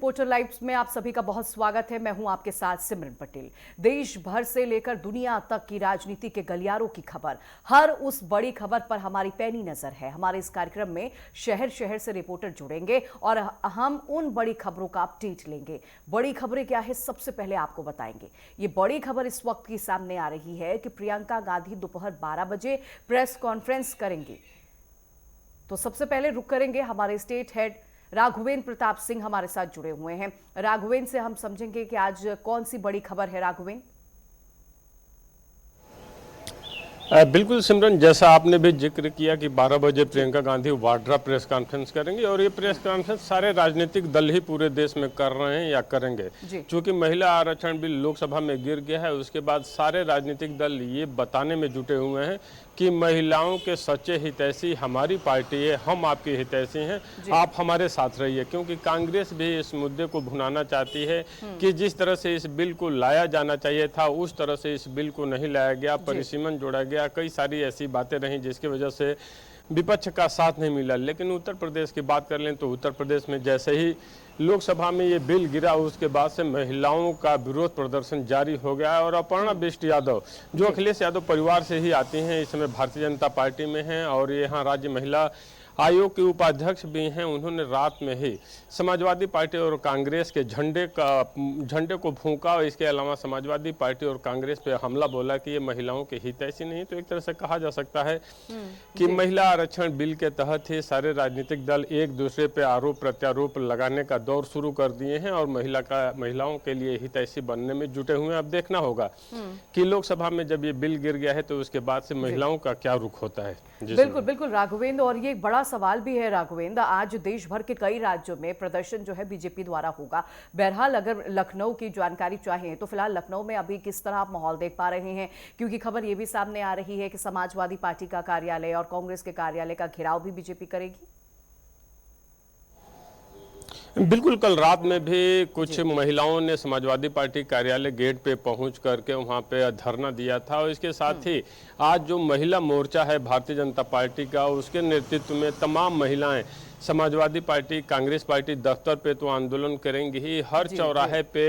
Reporter live में आप सभी का बहुत स्वागत है। मैं हूं आपके साथ सिमरन पटेल। देश भर से लेकर दुनिया तक की राजनीति के गलियारों की खबर, हर उस बड़ी खबर पर हमारी पैनी नजर है। हमारे इस कार्यक्रम में शहर शहर से रिपोर्टर जुड़ेंगे और हम उन बड़ी खबरों का अपडेट लेंगे। बड़ी खबरें क्या है, सबसे पहले आपको बताएंगे। ये बड़ी खबर इस वक्त की सामने आ रही है कि प्रियंका गांधी दोपहर 12 बजे प्रेस कॉन्फ्रेंस करेंगी। तो सबसे पहले रुक करेंगे हमारे स्टेट हेड राघवेंद्र प्रताप सिंह हमारे साथ जुड़े हुए हैं। राघवेंद्र से हम समझेंगे कि आज कौन सी बड़ी खबर है। राघवेंद्र, बिल्कुल सिमरन, जैसा आपने भी जिक्र किया कि 12 बजे प्रियंका गांधी वाड्रा प्रेस कॉन्फ्रेंस करेंगी और ये प्रेस कॉन्फ्रेंस सारे राजनीतिक दल ही पूरे देश में कर रहे हैं या करेंगे। क्योंकि महिला आरक्षण बिल लोकसभा में गिर गया है, उसके बाद सारे राजनीतिक दल ये बताने में जुटे हुए हैं कि महिलाओं के सच्चे हितैषी हमारी पार्टी है, हम आपकी हितैषी हैं, आप हमारे साथ रहिए। क्योंकि कांग्रेस भी इस मुद्दे को भुनाना चाहती है कि जिस तरह से इस बिल को लाया जाना चाहिए था उस तरह से इस बिल को नहीं लाया गया, परिसीमन जोड़ा गया, कई सारी ऐसी बातें रहीं जिसकी वजह से विपक्ष का साथ नहीं मिला। लेकिन उत्तर प्रदेश की बात कर लें तो उत्तर प्रदेश में जैसे ही लोकसभा में ये बिल गिरा उसके बाद से महिलाओं का विरोध प्रदर्शन जारी हो गया है। और अपर्णा बिष्ट यादव जो अखिलेश यादव परिवार से ही आती हैं, इस समय भारतीय जनता पार्टी में हैं और यहाँ राज्य महिला आयोग के उपाध्यक्ष भी हैं, उन्होंने रात में ही समाजवादी पार्टी और कांग्रेस के झंडे को फूंका। और इसके अलावा समाजवादी पार्टी और कांग्रेस पे हमला बोला कि ये महिलाओं के हितैषी नहीं। तो एक तरह से कहा जा सकता है कि महिला आरक्षण बिल के तहत ही सारे राजनीतिक दल एक दूसरे पे आरोप प्रत्यारोप लगाने का दौर शुरू कर दिए हैं और महिलाओं के लिए हितैषी बनने में जुटे हुए हैं। अब देखना होगा कि लोकसभा में जब ये बिल गिर गया है तो उसके बाद से महिलाओं का क्या रुख होता है। बिल्कुल बिल्कुल राघवेंद्र, और ये एक बड़ा सवाल भी है राघवेंद्र, आज देश भर के कई राज्यों में प्रदर्शन जो है बीजेपी द्वारा होगा। बहरहाल अगर लखनऊ की जानकारी चाहिए तो फिलहाल लखनऊ में अभी किस तरह आप माहौल देख पा रहे हैं, क्योंकि खबर ये भी सामने आ रही है कि समाजवादी पार्टी का कार्यालय और कांग्रेस के कार्यालय का घेराव भी बीजेपी करेगी। बिल्कुल, कल रात में भी कुछ महिलाओं ने समाजवादी पार्टी कार्यालय गेट पे पहुंच करके वहां पे धरना दिया था। और इसके साथ ही आज जो महिला मोर्चा है भारतीय जनता पार्टी का, उसके नेतृत्व में तमाम महिलाएं समाजवादी पार्टी कांग्रेस पार्टी दफ्तर पे तो आंदोलन करेंगी ही, हर चौराहे पे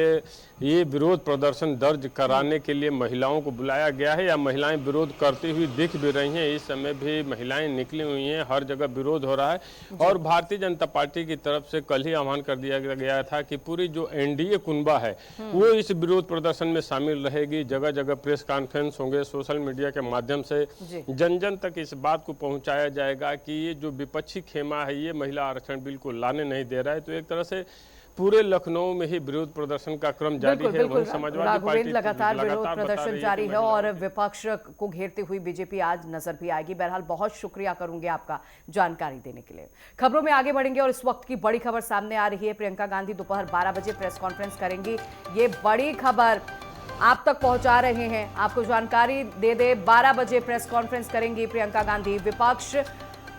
ये विरोध प्रदर्शन दर्ज कराने के लिए महिलाओं को बुलाया गया है या महिलाएं विरोध करती हुई दिख भी रही हैं। इस समय भी महिलाएं निकली हुई हैं, हर जगह विरोध हो रहा है। और भारतीय जनता पार्टी की तरफ से कल ही आह्वान कर दिया गया था कि पूरी जो एनडीए कुनबा है वो इस विरोध प्रदर्शन में शामिल रहेगी। जगह जगह प्रेस कॉन्फ्रेंस होंगे, सोशल मीडिया के माध्यम से जन जन तक इस बात को पहुंचाया जाएगा कि ये जो विपक्षी खेमा है ये महिला आरक्षण बिल को लाने नहीं दे रहा है। तो एक तरह से पूरे लखनऊ में ही विरोध प्रदर्शन का क्रम जारी है। वहीं समाजवादी पार्टी लगातार विरोध प्रदर्शन जारी है और विपक्ष को घेरते हुए बीजेपी आज नजर भी आएगी। बहरहाल बहुत शुक्रिया करूंगी आपका जानकारी देने के लिए। खबरों में आगे बढ़ेंगे और इस वक्त की बड़ी खबर सामने आ रही है। प्रियंका गांधी दोपहर 12 बजे प्रेस कॉन्फ्रेंस करेंगी। ये बड़ी खबर आप तक पहुंचा रहे हैं, आपको जानकारी दे दे। 12 बजे प्रेस कॉन्फ्रेंस करेंगी प्रियंका गांधी। विपक्ष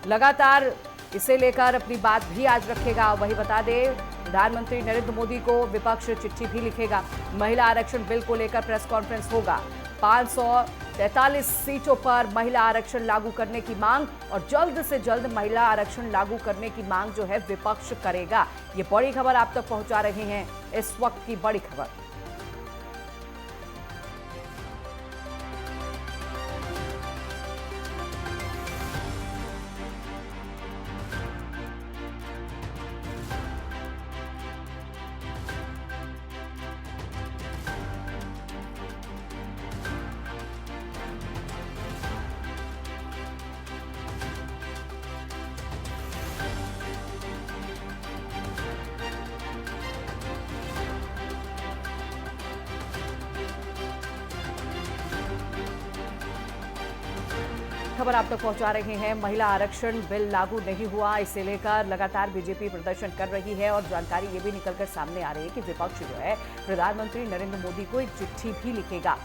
लगातार इसे लेकर अपनी बात भी आज रखेगा। वही बता दें, प्रधानमंत्री नरेंद्र मोदी को विपक्ष चिट्ठी भी लिखेगा। महिला आरक्षण बिल को लेकर प्रेस कॉन्फ्रेंस होगा। 543 सीटों पर महिला आरक्षण लागू करने की मांग और जल्द से जल्द महिला आरक्षण लागू करने की मांग जो है विपक्ष करेगा। ये बड़ी खबर आप तक पहुंचा रहे हैं, इस वक्त की बड़ी खबर। खबर आप तक पहुंचा रहे हैं। महिला आरक्षण बिल लागू नहीं हुआ, इसे लेकर लगातार बीजेपी प्रदर्शन कर रही है और जानकारी ये भी निकलकर सामने आ रही है कि विपक्ष जो है प्रधानमंत्री नरेंद्र मोदी को एक चिट्ठी भी लिखेगा।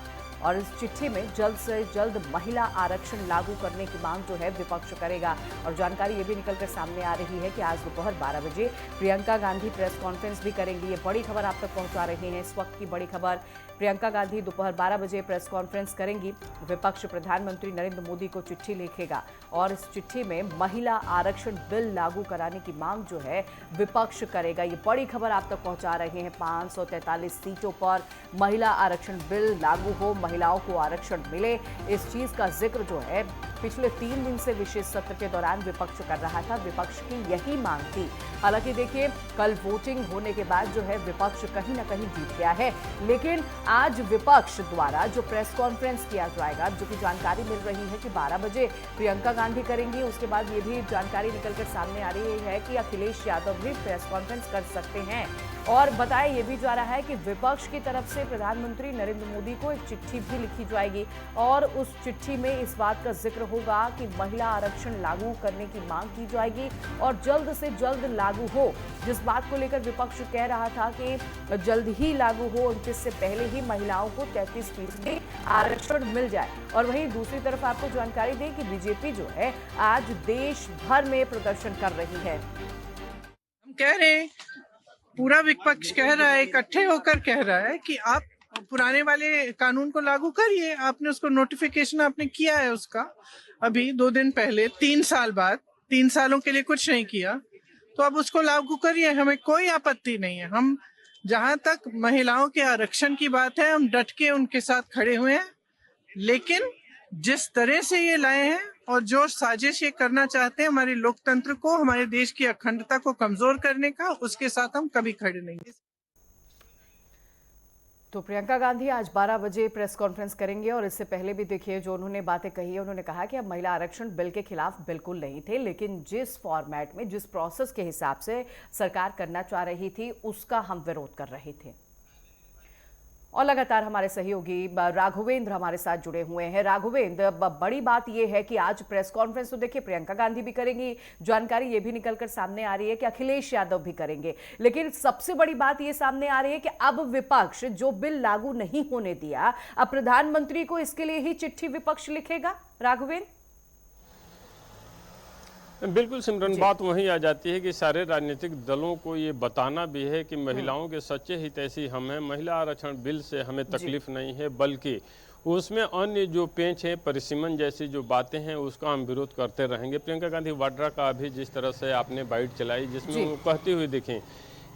और इस चिट्ठी में जल्द से जल्द महिला आरक्षण लागू करने की मांग जो है विपक्ष करेगा। और जानकारी ये भी निकलकर सामने आ रही है कि आज दोपहर 12 बजे प्रियंका गांधी प्रेस कॉन्फ्रेंस भी करेंगी। ये बड़ी खबर आप तक पहुंचा रहे हैं, इस वक्त की बड़ी खबर। प्रियंका गांधी दोपहर 12 बजे प्रेस कॉन्फ्रेंस करेंगी। विपक्ष प्रधानमंत्री नरेंद्र मोदी को चिट्ठी लिखेगा और इस चिट्ठी में महिला आरक्षण बिल लागू कराने की मांग जो है विपक्ष करेगा। ये बड़ी खबर आप तक पहुंचा रहे हैं। 543 सीटों पर महिला आरक्षण बिल लागू हो, महिलाओं को आरक्षण मिले, इस चीज का जिक्र जो है पिछले 3 दिन से विशेष सत्र के दौरान विपक्ष कर रहा था। विपक्ष की यही मांग थी। हालांकि देखिए, कल वोटिंग होने के बाद जो है विपक्ष कहीं ना कहीं जीत गया है, लेकिन आज विपक्ष द्वारा जो प्रेस कॉन्फ्रेंस किया जाएगा, जो कि जानकारी मिल रही है कि 12 बजे प्रियंका गांधी करेंगी। उसके बाद ये भी जानकारी निकलकर सामने आ रही है कि अखिलेश यादव भी प्रेस कॉन्फ्रेंस कर सकते हैं। और बताया ये भी जा रहा है कि विपक्ष की तरफ से प्रधानमंत्री नरेंद्र मोदी को एक चिट्ठी भी लिखी जाएगी और उस चिट्ठी में इस बात का जिक्र होगा कि महिला आरक्षण लागू करने की मांग की जाएगी और जल्द से जल्द लागू हो। जिस बात को लेकर विपक्ष कह रहा था कि जल्द ही लागू हो, 29 से पहले ही महिलाओं को 33% आरक्षण मिल जाए। और वहीं दूसरी तरफ आपको जानकारी दें कि बीजेपी जो है आज देश भर में प्रदर्शन कर रही है। हम कह रहे हैं, पूरा विपक्ष कह रहा है, इकट्ठे होकर कह रहा है कि आप पुराने वाले कानून को लागू करिए। आपने उसको नोटिफिकेशन आपने किया है उसका अभी 2 दिन पहले, 3 साल बाद, 3 सालों के लिए कुछ नहीं किया, तो अब उसको लागू करिए। हमें कोई आपत्ति नहीं है। हम जहां तक महिलाओं के आरक्षण की बात है, हम डट के उनके साथ खड़े हुए हैं, लेकिन जिस तरह से ये लाए हैं और जो साजिश ये करना चाहते हैं हमारे लोकतंत्र को, हमारे देश की अखंडता को कमजोर करने का, उसके साथ हम कभी खड़े नहीं हैं। तो प्रियंका गांधी आज 12 बजे प्रेस कॉन्फ्रेंस करेंगे और इससे पहले भी देखिए जो उन्होंने बातें कही है, उन्होंने कहा कि अब महिला आरक्षण बिल के खिलाफ बिल्कुल नहीं थे, लेकिन जिस फॉर्मेट में, जिस प्रोसेस के हिसाब से सरकार करना चाह रही थी, उसका हम विरोध कर रहे थे। और लगातार हमारे सहयोगी राघवेंद्र हमारे साथ जुड़े हुए हैं। राघवेंद्र, बड़ी बात यह है कि आज प्रेस कॉन्फ्रेंस तो देखिए प्रियंका गांधी भी करेंगी, जानकारी ये भी निकलकर सामने आ रही है कि अखिलेश यादव भी करेंगे, लेकिन सबसे बड़ी बात ये सामने आ रही है कि अब विपक्ष जो बिल लागू नहीं होने दिया, अब प्रधानमंत्री को इसके लिए ही चिट्ठी विपक्ष लिखेगा। राघवेंद्र, बिल्कुल सिमरन, बात वहीं आ जाती है कि सारे राजनीतिक दलों को ये बताना भी है कि महिलाओं के सच्चे हितैषी हम हैं। महिला आरक्षण बिल से हमें तकलीफ नहीं है, बल्कि उसमें अन्य जो पेंच है, परिसीमन जैसी जो बातें हैं, उसका हम विरोध करते रहेंगे। प्रियंका गांधी वाड्रा का भी जिस तरह से आपने बाइट चलाई, जिसमें वो कहती हुई दिखें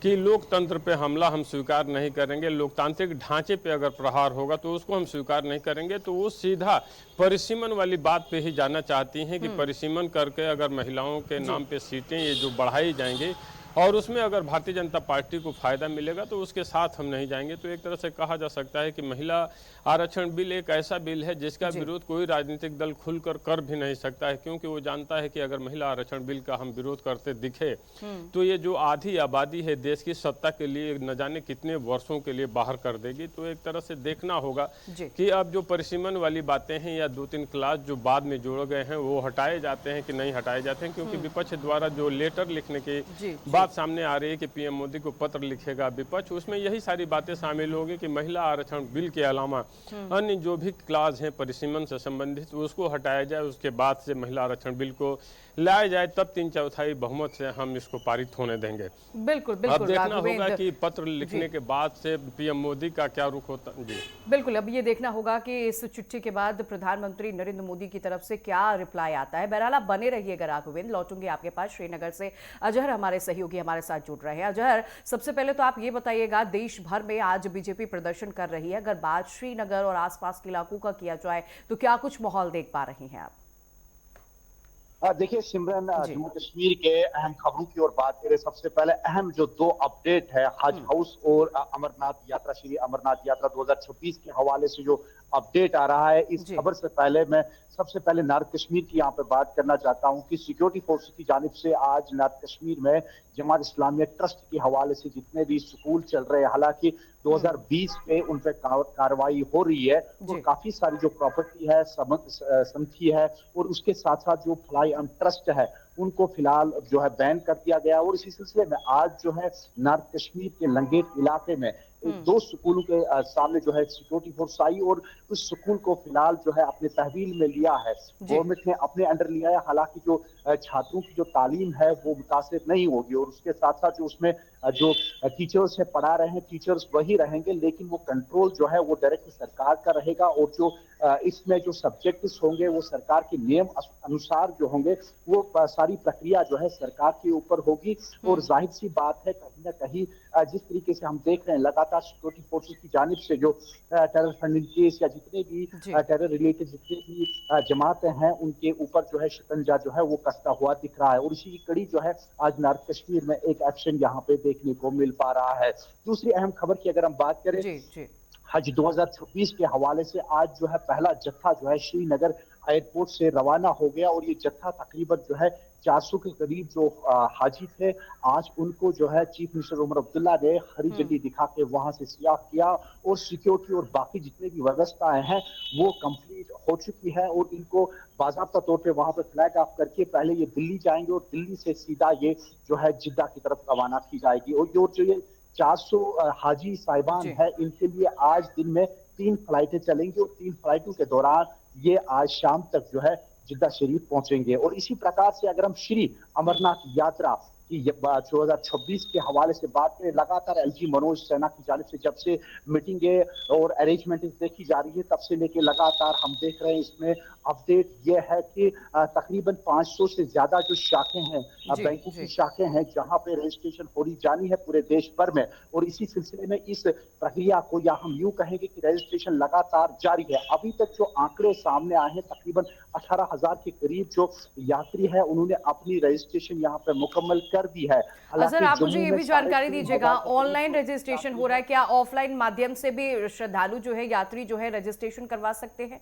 कि लोकतंत्र पे हमला हम स्वीकार नहीं करेंगे, लोकतांत्रिक ढांचे पे अगर प्रहार होगा तो उसको हम स्वीकार नहीं करेंगे, तो वो सीधा परिसीमन वाली बात पे ही जाना चाहती हैं कि परिसीमन करके अगर महिलाओं के नाम पे सीटें ये जो बढ़ाई जाएंगी और उसमें अगर भारतीय जनता पार्टी को फायदा मिलेगा तो उसके साथ हम नहीं जाएंगे। तो एक तरह से कहा जा सकता है कि महिला आरक्षण बिल एक ऐसा बिल है जिसका विरोध कोई राजनीतिक दल खुलकर कर भी नहीं सकता है, क्योंकि वो जानता है कि अगर महिला आरक्षण बिल का हम विरोध करते दिखे तो ये जो आधी आबादी है देश की, सत्ता के लिए न जाने कितने वर्षों के लिए बाहर कर देगी। तो एक तरह से देखना होगा कि अब जो परिसीमन वाली बातें हैं या 2-3 क्लास जो बाद में जोड़े गए हैं वो हटाए जाते हैं कि नहीं हटाए जाते हैं, क्योंकि विपक्ष द्वारा जो लेटर लिखने की बात सामने आ रही है कि पीएम मोदी को पत्र लिखेगा विपक्ष, उसमें यही सारी बातें शामिल होगी कि महिला आरक्षण बिल के अलावा अन्य जो भी क्लास हैं परिसीमन से संबंधित उसको हटाया जाए, उसके बाद से महिला आरक्षण बिल को लाया जाए, तब 3/4 बहुमत से हम इसको पारित होने देंगे। बिल्कुल बिल्कुल। अब देखना होगा कि पत्र लिखने के बाद से पीएम मोदी का क्या रुख होता जी। बिल्कुल, अब ये देखना होगा कि इस चिट्ठी के बाद प्रधानमंत्री नरेंद्र मोदी की तरफ से क्या रिप्लाई आता है। बहरहाल आप बने रहिएगा राघवेंद्र, लौटूंगे आपके पास। श्रीनगर से अजहर हमारे सहयोगी हमारे साथ जुड़ रहे हैं। अजहर, सबसे पहले तो आप ये बताइएगा, देश भर में आज बीजेपी प्रदर्शन कर रही है, अगर बात श्रीनगर और आसपास के इलाकों का किया जाए तो क्या कुछ माहौल देख पा रही हैं आप? देखिए सिमरन, जम्मू कश्मीर के अहम खबरों की ओर बात करें, सबसे पहले अहम जो 2 अपडेट है हज हाउस और अमरनाथ यात्रा, श्री अमरनाथ यात्रा 2026 के हवाले से जो अपडेट आ रहा है, इस खबर से पहले मैं सबसे पहले नॉर्थ कश्मीर की यहाँ पे बात करना चाहता हूँ कि सिक्योरिटी फोर्स की जानिब से आज नॉर्थ कश्मीर में जमात इस्लामिया ट्रस्ट के हवाले से जितने भी स्कूल चल रहे हैं, हालांकि 2020 पे उन पे कार्रवाई हो रही है और काफी सारी जो प्रॉपर्टी है समथी है और उसके साथ साथ जो फ्लाई ऑन ट्रस्ट है उनको फिलहाल जो है बैन कर दिया गया। और इसी सिलसिले में आज जो है नॉर्थ कश्मीर के लंगेट इलाके में दो स्कूलों के सामने जो है सिक्योरिटी फोर्स आई और उस स्कूल को फिलहाल जो है अपने तहवील में लिया है, गवर्नमेंट ने अपने अंडर लिया है। हालांकि जो छात्रों की जो तालीम है वो मुतासिर नहीं होगी और उसके साथ साथ जो उसमें जो टीचर्स है पढ़ा रहे हैं टीचर्स वही रहेंगे, लेकिन वो कंट्रोल जो है वो डायरेक्ट सरकार का रहेगा और जो इसमें जो सब्जेक्ट्स होंगे वो सरकार के नियम अनुसार जो होंगे वो सारी प्रक्रिया जो है सरकार के ऊपर होगी। और जाहिर सी बात है कहीं ना कहीं जिस तरीके से हम देख रहे हैं लगातार सिक्योरिटी फोर्सेस की जानिब से जो टेरर फंडिंग केस या जितने भी टेरर रिलेटेड जितने भी जमातें हैं उनके ऊपर जो है शिकंजा जो है वो कसता हुआ दिख रहा है और इसी की कड़ी जो है आज नॉर्थ कश्मीर में एक एक्शन यहाँ पे देखने को मिल पा रहा है। दूसरी अहम खबर की अगर हम बात करें हज 2026 के हवाले से आज जो है पहला जत्था जो है श्रीनगर एयरपोर्ट से रवाना हो गया और ये जत्था तकरीबन जो है 400 के करीब जो हाजी थे आज उनको जो है चीफ मिनिस्टर उमर अब्दुल्ला ने हरी झंडी दिखा के वहां से सियाह किया और सिक्योरिटी और बाकी जितने भी व्यवस्थाएं हैं वो कंप्लीट हो चुकी है और इनको बाज़ाब्ता तौर पे वहां पर फ्लैग ऑफ करके पहले ये दिल्ली जाएंगे और दिल्ली से सीधा ये जो है जिद्दा की तरफ रवाना की जाएगी। और जो ये 400 हाजी साहिबान है इनके लिए आज दिन में 3 फ्लाइटें चलेंगी और 3 फ्लाइटों के दौरान ये आज शाम तक जो है जिद्दा शरीफ पहुंचेंगे। और इसी प्रकार से अगर हम श्री अमरनाथ यात्रा की 2026 के हवाले से बात करें, लगातार एलजी मनोज सिन्हा की जानिब से जब से मीटिंगें और अरेंजमेंट देखी जा रही है तब से लेके लगातार हम देख रहे हैं इसमें अपडेट ये है कि तकरीबन 500 से ज्यादा जो शाखें हैं बैंकों की शाखें हैं जहां पे रजिस्ट्रेशन होनी जानी है पूरे देश भर में। और इसी सिलसिले में इस प्रक्रिया को या हम यूं कहेंगे कि रजिस्ट्रेशन लगातार जारी है। अभी तक जो आंकड़े सामने आए हैं तकरीबन 18,000 के करीब जो यात्री है उन्होंने अपनी रजिस्ट्रेशन यहाँ पे मुकम्मल कर दी है। सर आप मुझे ये भी जानकारी दीजिएगा, ऑनलाइन रजिस्ट्रेशन हो रहा है, क्या ऑफलाइन माध्यम से भी श्रद्धालु जो है यात्री जो है रजिस्ट्रेशन करवा सकते हैं?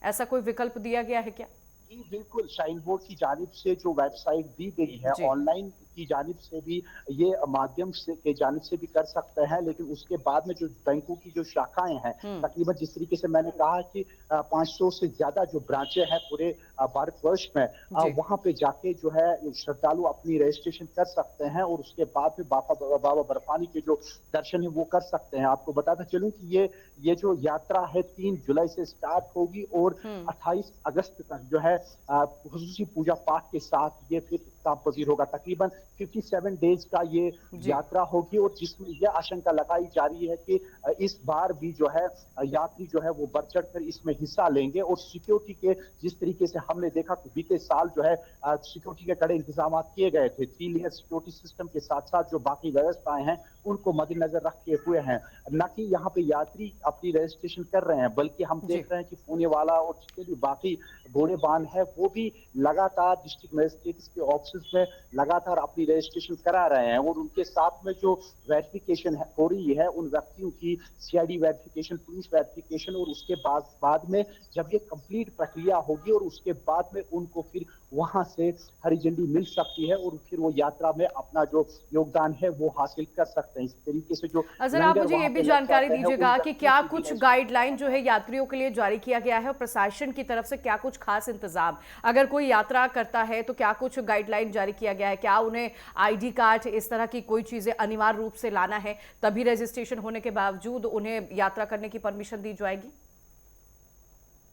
ऐसा कोई विकल्प दिया गया है क्या? जी बिल्कुल, शाइन बोर्ड की जानिब से जो वेबसाइट दी गई है ऑनलाइन की जानिब से भी ये माध्यम से के जानिब से भी कर सकते हैं, लेकिन उसके बाद में जो बैंकों की जो शाखाएं हैं तकरीबन जिस तरीके से मैंने कहा कि 500 से ज्यादा जो ब्रांचें हैं पूरे भारतवर्ष में वहां पे जाके जो है श्रद्धालु अपनी रजिस्ट्रेशन कर सकते हैं और उसके बाद में बाबा बर्फानी के जो दर्शन है वो कर सकते हैं। आपको बताता चलूं कि ये जो यात्रा है 3 जुलाई से स्टार्ट होगी और 28 अगस्त तक जो है खुसूसी पूजा पाठ के साथ ये फिर पजीर होगा। तकरीबन 57 डेज का ये यात्रा होगी और जिसमें यह आशंका लगाई जा रही है कि इस बार भी जो है यात्री जो है वो बढ़ चढ़ कर इसमें हिस्सा लेंगे। और सिक्योरिटी के जिस तरीके से हमने देखा कि बीते साल जो है सिक्योरिटी के कड़े इंतजाम किए गए थे, 3 लेयर सिक्योरिटी सिस्टम के साथ साथ जो बाकी व्यवस्थाएं हैं उनको मद्देनजर रखे हुए हैं, न कि यहाँ पे यात्री अपनी रजिस्ट्रेशन कर रहे हैं, बल्कि हम देख रहे हैं कि पुणे वाला और जितने भी बाकी घोड़े बांध है वो भी लगातार डिस्ट्रिक्ट मजिस्ट्रेट के ऑफिस में लगातार अपनी रजिस्ट्रेशन करा रहे हैं और उनके साथ में जो वेरिफिकेशन हो रही है उन व्यक्तियों की सीआईडी वेरिफिकेशन, पुलिस वेरिफिकेशन और उसके बाद में जब ये कंप्लीट प्रक्रिया होगी और उसके बाद में उनको फिर वहां से हरी झंडी मिल सकती है और फिर वो यात्रा में अपना जो योगदान है वो हासिल कर सकते हैं। इस तरीके से जो अजहर आप मुझे ये भी जानकारी दीजिएगा कि क्या कुछ गाइडलाइन जो है यात्रियों के लिए जारी किया गया है और प्रशासन की तरफ से क्या कुछ खास इंतजाम, अगर कोई यात्रा करता है तो क्या कुछ गाइडलाइन जारी किया गया है? क्या उन्हें आईडी कार्ड इस तरह की कोई चीजें अनिवार्य रूप से लाना है तभी रजिस्ट्रेशन होने के बावजूद उन्हें यात्रा करने की परमिशन दी जाएगी?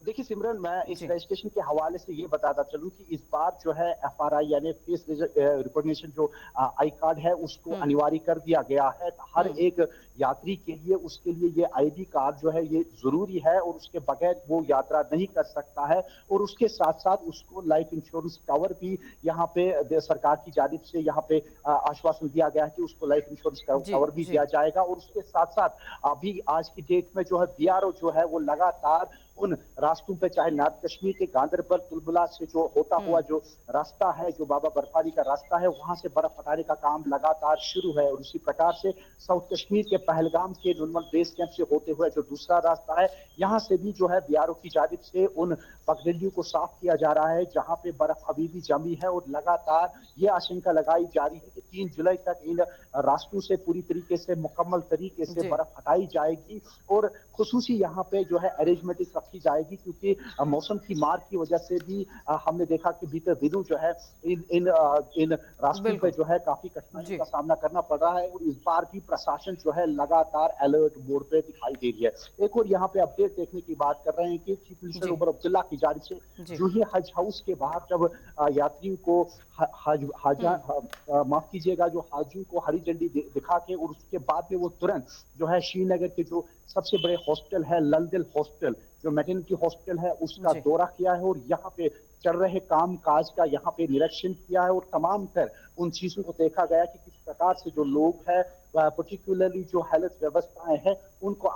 देखिए सिमरन, मैं इस रजिस्ट्रेशन के हवाले से ये बताता चलूं कि इस बार जो है एफआरआई यानी फेस रिकॉग्निशन जो आई कार्ड है उसको अनिवार्य कर दिया गया है हर एक यात्री के लिए। उसके लिए ये आईडी कार्ड जो है ये जरूरी है और उसके बगैर वो यात्रा नहीं कर सकता है। और उसके साथ साथ उसको लाइफ इंश्योरेंस कवर भी यहाँ पे सरकार की जानिब से यहाँ पे आश्वासन दिया गया है कि उसको लाइफ इंश्योरेंस कवर भी दिया जाएगा। और उसके साथ साथ अभी आज की डेट में जो है बीआरओ जो है वो लगातार उन रास्तों पे, चाहे नॉर्थ कश्मीर के गांदरबल तुलबुला से जो होता हुआ जो रास्ता है, जो बाबा बर्फानी का रास्ता है, वहां से बर्फ हटाने का काम लगातार शुरू है। और उसी प्रकार से साउथ कश्मीर के पहलगाम के नुनमल बेस कैंप से होते हुए जो दूसरा रास्ता है, यहाँ से भी जो है बीआरओ की जानिब से उन पगडंडियों को साफ किया जा रहा है जहाँ पे बर्फ अभी भी जमी है। और लगातार ये आशंका लगाई जा रही है कि 3 जुलाई तक इन रास्तों से पूरी तरीके से मुकम्मल तरीके से बर्फ हटाई जाएगी। और खुसूसी यहाँ पे जो है अरेंजमेंट रखी जाएगी, क्योंकि मौसम की मार की वजह से भी हमने देखा कि बीते दिनों जो है इन रास्तों पे जो है काफी कठिनाइयों का सामना करना पड़ रहा है, और इस बार भी प्रशासन जो है लगातार अलर्ट मोड पे दिखाई दे रही है। एक और यहाँ पे अपडेट देखने की बात कर रहे हैं कि चीफ मिनिस्टर उमर अब्दुल्ला की जानिब से जो ही हज हाउस के बाहर जब यात्रियों को माफ कीजिएगा, जो हाजियों को हरी झंडी दिखा के और उसके बाद में वो तुरंत जो है श्रीनगर के जो सबसे बड़े हॉस्टल है ललदिल हॉस्टल, जो मैटरनिटी हॉस्टल है, उसका दौरा किया है और यहाँ पे चल रहे काम काज का यहाँ पे निरीक्षण किया है, और तमाम तर उन चीजों को देखा गया कि किस प्रकार से जो लोग हैं पर्टिकुलरली जो हेल्थ व्यवस्थाएं हैं उनका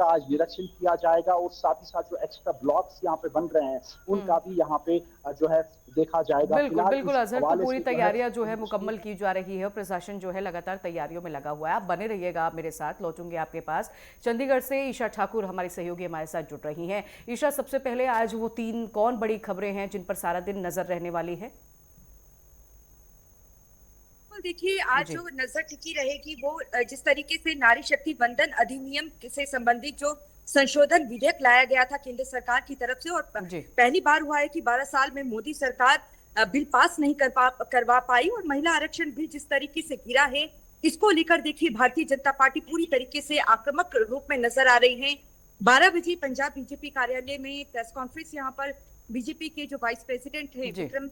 आज निरीक्षण किया जाएगा, और साथ ही साथ जो एक्स्ट्रा ब्लॉक्स यहाँ पे बन रहे हैं उनका भी यहाँ पे जो है देखा जाएगा। बिल्कुल बिल्कुल अजहर, तो पूरी तैयारियां जो है मुकम्मल की जा रही है और प्रशासन जो है लगातार तैयारियों में लगा हुआ है। आप बने रहिएगा, आप मेरे साथ लौटूंगे आपके पास। चंडीगढ़ से ईशा ठाकुर हमारी सहयोगी हमारे साथ जुड़ रही हैं। ईशा, सबसे पहले आज वो 3 कौन बड़ी खबरें हैं जिन पर सारा दिन नजर रहने वाली है? देखिए, आज जो नजर टिकी रहेगी वो जिस तरीके से नारी शक्ति वंदन अधिनियम से संबंधित जो संशोधन विधेयक लाया गया था केंद्र सरकार की तरफ से, और पहली बार हुआ है कि 12 साल में मोदी सरकार बिल पास नहीं करवा पाई, और महिला आरक्षण बिल जिस तरीके से गिरा है इसको लेकर देखिए भारतीय जनता पार्टी पूरी तरीके से आक्रामक रूप में नजर आ रही है। 12 बजे पंजाब बीजेपी कार्यालय में प्रेस कॉन्फ्रेंस यहाँ पर बीजेपी के जो वाइस प्रेसिडेंट है विक्रम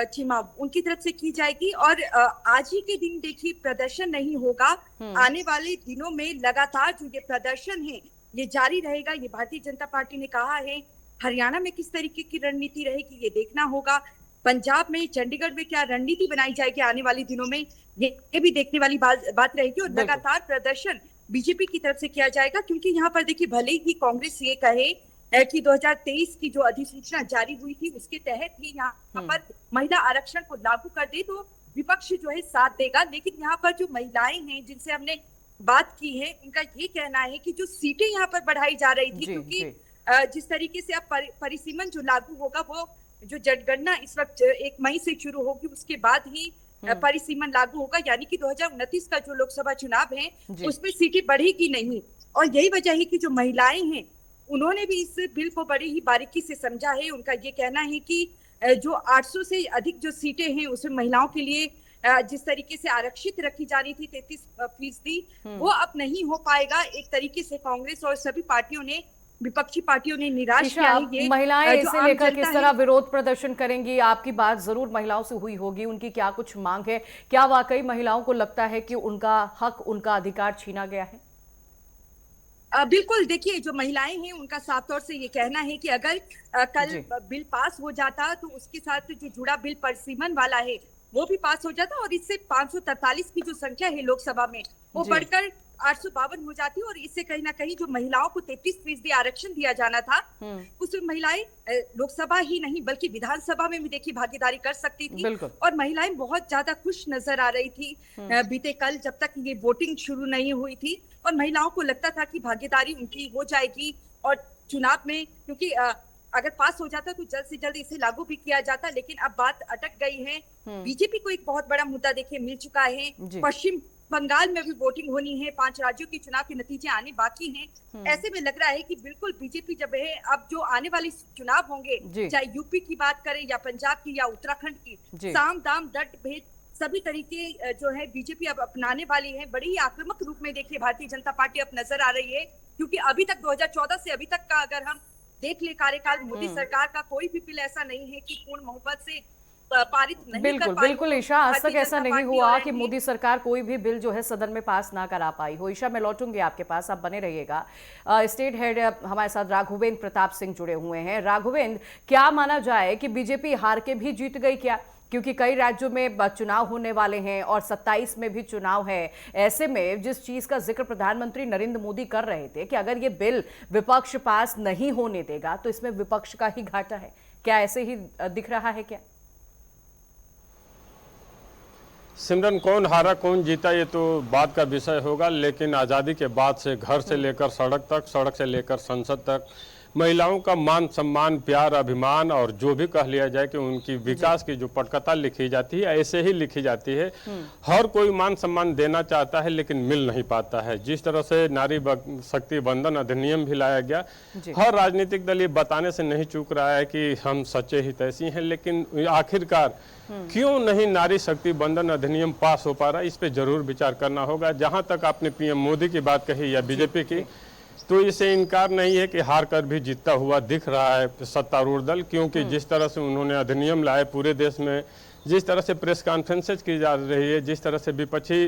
चीमा, उनकी तरफ से की जाएगी, और आज ही के दिन देखिए प्रदर्शन नहीं होगा। आने वाले दिनों में लगातार जो ये प्रदर्शन है ये जारी रहेगा, ये भारतीय जनता पार्टी ने कहा है। हरियाणा में किस तरीके की रणनीति रहेगी ये देखना होगा। पंजाब में, चंडीगढ़ में क्या रणनीति बनाई जाएगी आने वाले दिनों में, ये भी देखने वाली बात रहेगी। और लगातार प्रदर्शन बीजेपी की तरफ से किया जाएगा, क्योंकि यहाँ पर देखिए भले ही कांग्रेस ये कहे कि 2023 की जो अधिसूचना जारी हुई थी उसके तहत ही यहाँ पर महिला आरक्षण को लागू कर दे तो विपक्ष जो है साथ देगा, लेकिन यहाँ पर जो महिलाएं हैं जिनसे हमने बात की है उनका ये कहना है कि जो सीटें यहाँ पर बढ़ाई जा रही थी, क्योंकि जिस तरीके से अब परिसीमन जो लागू होगा वो जो जनगणना इस वक्त 1 मई से शुरू होगी उसके बाद ही परिसीमन लागू होगा, यानी कि 2029 का जो लोकसभा चुनाव है उसमें सीटें बढ़ेगी नहीं। और यही वजह है कि जो महिलाएं हैं उन्होंने भी इस बिल को बड़ी ही बारीकी से समझा है। उनका ये कहना है कि जो 800 से अधिक जो सीटें हैं उसमें महिलाओं के लिए जिस तरीके से आरक्षित रखी जा रही थी 33%, वो अब नहीं हो पाएगा। एक तरीके से कांग्रेस और सभी पार्टियों ने, विपक्षी पार्टियों ने निराश किया है। ये महिलाएं इसे लेकर किस तरह विरोध प्रदर्शन करेंगी? आपकी बात जरूर महिलाओं से हुई होगी, उनकी क्या कुछ मांग है? क्या वाकई महिलाओं को लगता है कि उनका हक, उनका अधिकार छीना गया है? बिल्कुल, देखिए जो महिलाएं हैं उनका साफ तौर से ये कहना है कि अगर कल बिल पास हो जाता तो उसके साथ जो जुड़ा बिल परिसीमन वाला है वो भी पास हो जाता, और इससे 543 की जो संख्या है लोकसभा में वो बढ़कर 852 हो जाती, और इससे कहीं ना कहीं जो महिलाओं को 33% आरक्षण दिया जाना था उसमें महिलाएं लोकसभा ही नहीं बल्कि विधानसभा में भी देखिए भागीदारी कर सकती थी, और महिलाएं बहुत ज्यादा खुश नजर आ रही थी बीते कल जब तक ये वोटिंग शुरू नहीं हुई थी, और महिलाओं को लगता था कि भागीदारी उनकी हो जाएगी और चुनाव में, क्योंकि अगर पास हो जाता तो जल्द से जल्द इसे लागू भी किया जाता, लेकिन अब बात अटक गई है। बीजेपी को एक बहुत बड़ा मुद्दा देखिए मिल चुका है। पश्चिम बंगाल में भी वोटिंग होनी है, 5 राज्यों के चुनाव के नतीजे आने बाकी हैं। ऐसे में लग रहा है कि बिल्कुल बीजेपी जब है अब जो आने वाले चुनाव होंगे, चाहे यूपी की बात करें या पंजाब की या उत्तराखंड की, साम दाम दंड भेद सभी तरीके जो है बीजेपी अब अपनाने वाली है। बड़ी ही आक्रामक रूप में देखिए भारतीय जनता पार्टी अब नजर आ रही है, क्योंकि अभी तक 2014 से अभी तक का अगर हम देख ले कार्यकाल मोदी सरकार का, कोई भी बिल ऐसा नहीं है कि पूर्ण बहुमत से पारित नहीं कर पाई। बिल्कुल ईशा, आज तक ऐसा नहीं हुआ कि मोदी सरकार कोई भी बिल जो है सदन में पास ना करा पाई हो। ईशा, मैं लौटूंगी आपके पास, आप बने रहिएगा। स्टेट हेड हमारे साथ राघवेंद्र प्रताप सिंह जुड़े हुए हैं। राघवेंद्र, क्या माना जाए कि बीजेपी हार के भी जीत गई क्या? क्योंकि कई राज्यों में चुनाव होने वाले हैं और 27 में भी चुनाव है। ऐसे में जिस चीज का जिक्र प्रधानमंत्री नरेंद्र मोदी कर रहे थे कि अगर ये बिल विपक्ष पास नहीं होने देगा तो इसमें विपक्ष का ही घाटा है, क्या ऐसे ही दिख रहा है क्या? सिमरन, कौन हारा कौन जीता ये तो बात का विषय होगा, लेकिन आज़ादी के बाद से घर से लेकर सड़क तक, सड़क से लेकर संसद तक महिलाओं का मान सम्मान, प्यार, अभिमान और जो भी कह लिया जाए कि उनकी विकास की जो पटकथा लिखी जाती है ऐसे ही लिखी जाती है। हर कोई मान सम्मान देना चाहता है लेकिन मिल नहीं पाता है। जिस तरह से नारी शक्ति वंदन अधिनियम भी लाया गया, हर राजनीतिक दल ये बताने से नहीं चूक रहा है कि हम सच्चे हितैषी हैं, लेकिन आखिरकार क्यों नहीं नारी शक्ति वंदन अधिनियम पास हो पा रहा है, इस पे जरूर विचार करना होगा। जहां तक आपने पीएम मोदी की बात कही या बीजेपी की, तो इसे इनकार नहीं है कि हार कर भी जीतता हुआ दिख रहा है सत्तारूढ़ दल, क्योंकि जिस तरह से उन्होंने अधिनियम लाए पूरे देश में, जिस तरह से प्रेस कॉन्फ्रेंसेज की जा रही है, जिस तरह से विपक्षी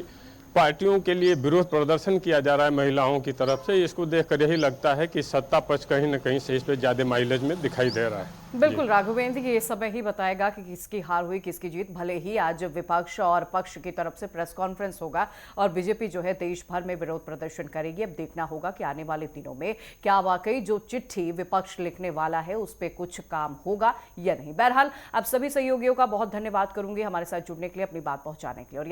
पार्टियों के लिए विरोध प्रदर्शन किया जा रहा है महिलाओं की तरफ से, इसको देखकर यही लगता है कि सत्ता पक्ष कहीं न कहीं से इस पे ज्यादा माइलेज में दिखाई दे रहा है। बिल्कुल राघवेंद्र, ये समय ही बताएगा कि किसकी हार हुई किसकी जीत। भले ही आज विपक्ष और पक्ष की तरफ से प्रेस कॉन्फ्रेंस होगा और बीजेपी जो है देश भर में विरोध प्रदर्शन करेगी। अब देखना होगा कि आने वाले दिनों में क्या वाकई जो चिट्ठी विपक्ष लिखने वाला है उस पर कुछ काम होगा या नहीं। बहरहाल अब सभी सहयोगियों का बहुत धन्यवाद करूंगी हमारे साथ जुड़ने के लिए, अपनी बात पहुंचाने के लिए। और